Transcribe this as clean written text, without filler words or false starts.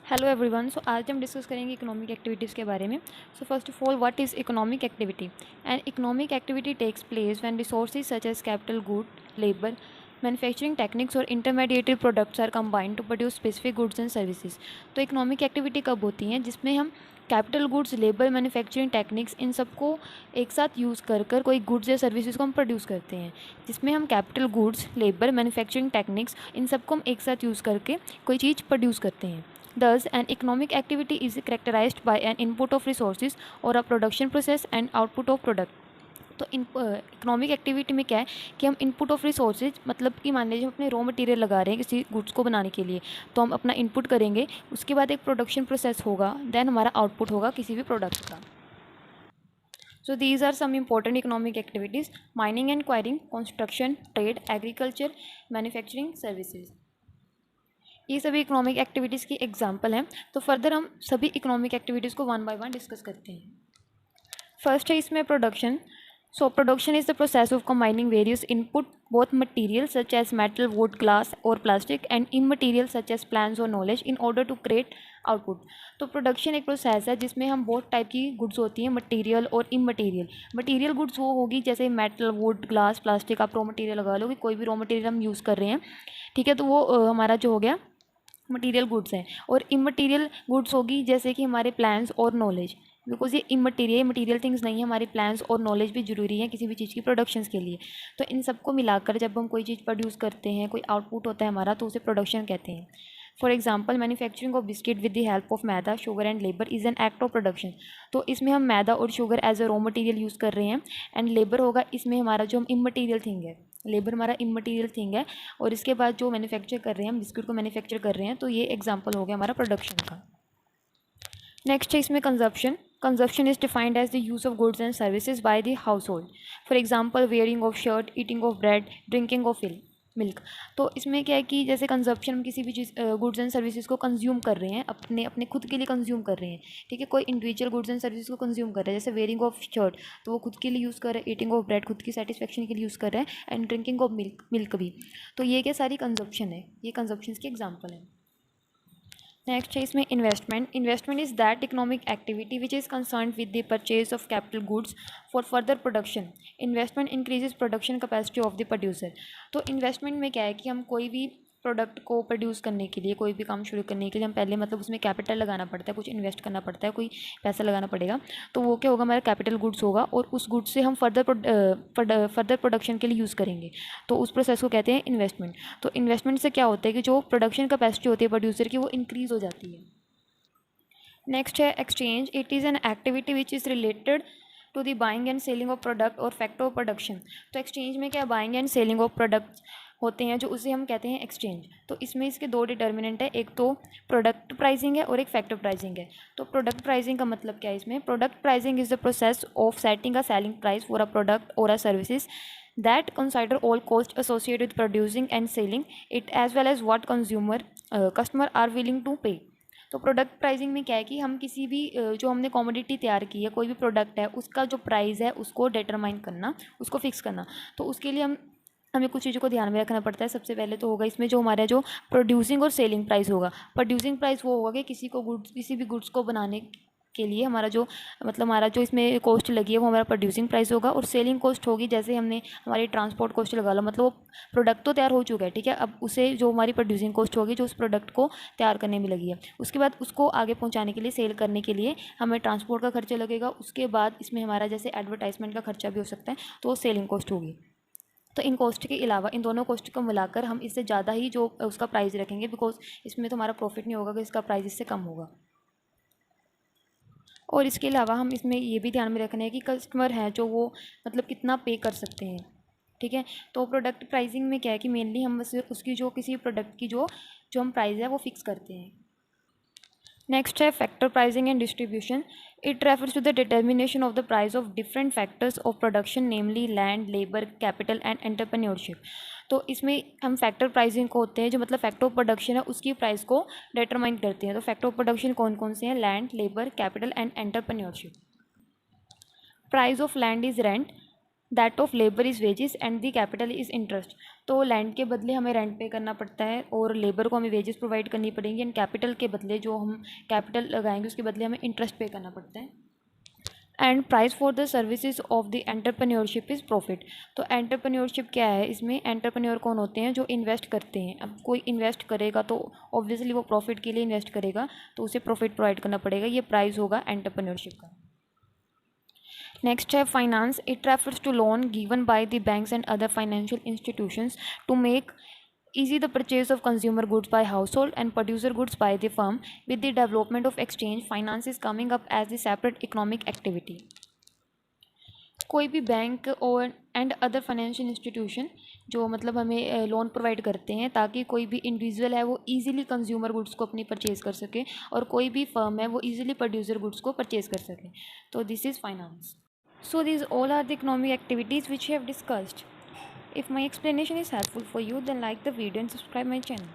Hello everyone. सो आज हम discuss करेंगे इकोनॉमिक एक्टिविटीज़ के बारे में। So first of all, what is economic activity? And economic activity takes place when resources such as capital, good, labour, manufacturing techniques और intermediated products are combined to produce specific goods and services. तो economic activity कब होती हैं? जिसमें हम capital goods, labour, manufacturing techniques, इन सबको एक साथ यूज़ कर कोई गुड्स या सर्विसेज को हम प्रोड्यूस करते हैं। जिसमें हम capital goods, labour, manufacturing techniques, इन सबको हम एक साथ यूज़ करके कोई चीज़ प्रोड्यूस करते हैं। Thus, an economic activity is characterized by an input of resources or a production process and output of product. तो इकोनॉमिक एक्टिविटी में क्या है कि हम इनपुट ऑफ रिसोर्सेज, मतलब कि मान लीजिए हम अपने रॉ मटेरियल लगा रहे हैं किसी गुड्स को बनाने के लिए, तो हम अपना इनपुट करेंगे, उसके बाद एक प्रोडक्शन प्रोसेस होगा, देन हमारा आउटपुट होगा किसी भी प्रोडक्ट का। So these are some important economic activities: mining and quarrying, construction, trade, agriculture, manufacturing, services. ये सभी इकोनॉमिक एक्टिविटीज़ की एग्जांपल हैं। तो फर्दर हम सभी इकोनॉमिक एक्टिविटीज़ को वन बाय वन डिस्कस करते हैं। फर्स्ट है इसमें production. So production is the process of combining various input, both material such as metal, wood, glass और plastic, and immaterial such as plans और knowledge in order to create output. तो production एक process है जिसमें हम बहुत type की goods होती हैं, मटीरियल और इमटीरियल। मटीरियल गुड्स वो होगी जैसे मेटल, वुड, ग्लास, प्लास्टिक, आप रॉ मटीरियल लगा लो कि कोई भी रॉ मटीरियल हम यूज़ कर रहे हैं, ठीक है, तो वो हमारा जो हो गया मटेरियल गुड्स हैं। और इमटेरियल गुड्स होगी जैसे कि हमारे प्लान्स और नॉलेज, बिकॉज ये इमटेरियल मटेरियल थिंग्स नहीं है, हमारे प्लान्स और नॉलेज भी ज़रूरी है किसी भी चीज़ की प्रोडक्शंस के लिए। तो इन सबको मिलाकर जब हम कोई चीज़ प्रोड्यूस करते हैं, कोई आउटपुट होता है हमारा, तो उसे प्रोडक्शन कहते हैं। For example, manufacturing of biscuit with the help of maida, sugar and labour is an act of production. तो इसमें हम मैदा और sugar as a raw material use कर रहे हैं, एंड लेबर होगा इसमें हमारा जो हम इमटेरियल थिंग है, लेबर हमारा इमटेरियल थिंग है। और इसके बाद जो मैन्युफैक्चर कर रहे हैं, हम बिस्किट को मैन्युफैक्चर कर रहे हैं, तो ये एग्जाम्पल हो गया हमारा प्रोडक्शन का। नेक्स्ट है इसमें consumption. Consumption is defined as the use of goods and services by the household. For example, wearing of shirt, eating of bread, drinking of milk. तो इसमें क्या है कि जैसे कंजप्शन, हम किसी भी चीज़ गुड्स एंड सर्विसेज को कंज्यूम कर रहे हैं, अपने अपने खुद के लिए कंज्यूम कर रहे हैं, ठीक है। कोई इंडिविजुअल गुड्स एंड सर्विसेज को कंज्यूम कर रहा है, जैसे वेयरिंग ऑफ शर्ट तो वो खुद के लिए यूज़ कर रहे हैं, ईटिंग ऑफ ब्रेड खुद की सेटिस्फेक्शन के लिए यूज़ कर रहे हैं, एंड ड्रिंकिंग ऑफ मिल्क भी। तो ये क्या सारी कंजप्शन है, ये कंजप्शन की एग्जाम्पल है। नेक्स्ट है इसमें investment. Investment is that economic activity which is concern with the purchase of capital goods for further production. Investment increases production capacity of the producer. तो इन्वेस्टमेंट में क्या है कि हम कोई भी प्रोडक्ट को प्रोड्यूस करने के लिए, कोई भी काम शुरू करने के लिए हम पहले मतलब उसमें कैपिटल लगाना पड़ता है, कुछ इन्वेस्ट करना पड़ता है, कोई पैसा लगाना पड़ेगा। तो वो क्या होगा, हमारा कैपिटल गुड्स होगा, और उस गुड्स से हम फर्दर प्रोडक्शन के लिए यूज़ करेंगे। तो उस प्रोसेस को कहते हैं इन्वेस्टमेंट। तो इन्वेस्टमेंट से क्या होता है कि जो प्रोडक्शन कैपेसिटी होती है प्रोड्यूसर की, वो इंक्रीज़ हो जाती है। नेक्स्ट है exchange. It is an activity which is related to the buying and selling of product और फैक्टर ऑफ प्रोडक्शन। तो एक्सचेंज में क्या, buying and selling of products होते हैं, जो उसे हम कहते हैं एक्सचेंज। तो इसमें इसके दो डिटर्मिनेंट है, एक तो प्रोडक्ट प्राइसिंग है और एक फैक्टर प्राइसिंग है। तो प्रोडक्ट प्राइसिंग का मतलब क्या है, इसमें product pricing is the process of setting a selling price for a product और a services that consider all costs associated with producing and selling it as well as what customer are willing to pay। तो product pricing में क्या है कि हम किसी भी जो हमने कॉमोडिटी तैयार की है, कोई भी प्रोडक्ट है, उसका जो प्राइस है उसको डिटरमाइन करना, उसको फिक्स करना। तो उसके लिए हमें कुछ चीज़ों को ध्यान में रखना पड़ता है। सबसे पहले तो होगा इसमें जो हमारा जो प्रोड्यूसिंग और सेलिंग प्राइस होगा। प्रोड्यूसिंग प्राइस वो होगा कि किसी भी गुड्स को बनाने के लिए हमारा जो मतलब हमारा जो इसमें कॉस्ट लगी है वो हमारा प्रोड्यूसिंग प्राइस होगा। और सेलिंग कॉस्ट होगी जैसे हमने हमारी ट्रांसपोर्ट कॉस्ट लगा लो, मतलब वो प्रोडक्ट तो तैयार हो चुका है, ठीक है, अब उसे जो हमारी प्रोड्यूसिंग कॉस्ट होगी जो उस प्रोडक्ट को तैयार करने में लगी है, उसके बाद उसको आगे पहुंचाने के लिए, सेल करने के लिए हमें ट्रांसपोर्ट का खर्चा लगेगा। उसके बाद इसमें हमारा जैसे एडवर्टाइजमेंट का खर्चा भी हो सकता है, तो वो सेलिंग कॉस्ट होगी। तो इन कॉस्ट के अलावा इन दोनों कॉस्ट को मिलाकर हम इससे ज़्यादा ही जो उसका प्राइस रखेंगे, बिकॉज इसमें तो हमारा प्रॉफिट नहीं होगा कि इसका प्राइस इससे कम होगा। और इसके अलावा हम इसमें ये भी ध्यान में रखना है कि कस्टमर हैं जो वो मतलब कितना पे कर सकते हैं, ठीक है। तो प्रोडक्ट प्राइसिंग में क्या है कि मेनली हम बस उसकी जो किसी प्रोडक्ट की जो जो हम प्राइस है वो फिक्स करते हैं। नेक्स्ट है factor pricing and distribution. It refers to the determination of the price of different factors of production, namely land, labour, capital and entrepreneurship. तो इसमें हम फैक्टर प्राइसिंग को होते हैं जो मतलब फैक्टर ऑफ प्रोडक्शन है उसकी प्राइस को डिटरमाइन करते हैं। तो फैक्टर ऑफ प्रोडक्शन कौन कौन से हैं? Land, labour, capital and entrepreneurship. Price of land is rent, that of labour is wages and the capital is interest. तो लैंड के बदले हमें रेंट पे करना पड़ता है और लेबर को हमें वेजेस प्रोवाइड करनी पड़ेंगी, एंड कैपिटल के बदले जो हम कैपिटल लगाएंगे उसके बदले हमें इंटरेस्ट पे करना पड़ता है। And price for the services of the entrepreneurship is profit. तो एंटरप्रेन्योरशिप क्या है, इसमें एंटरप्रेन्योर कौन होते हैं, जो इन्वेस्ट करते हैं। अब कोई इन्वेस्ट करेगा तो ऑब्वियसली वो प्रॉफिट के लिए इन्वेस्ट करेगा, तो उसे प्रॉफिट प्रोवाइड करना पड़ेगा, ये प्राइस होगा एंटरप्रेन्योरशिप का। नेक्स्ट है finance. It refers to loan given by the banks and other financial institutions to make easy the purchase of consumer goods by household and producer goods by the firm. With the development of exchange, finance is coming up as a separate economic activity. कोई भी bank और and other financial institution जो मतलब हमें loan provide करते हैं ताकि कोई भी इंडिविजुअल है वो इजीली कंज्यूमर गुड्स को अपनी परचेज़ कर सके, और कोई भी फर्म है वो इजीली प्रोड्यूसर गुड्स को परचेज़ कर सके। तो this is finance. So these all are the economic activities which we have discussed. If my explanation is helpful for you, then like the video and subscribe my channel.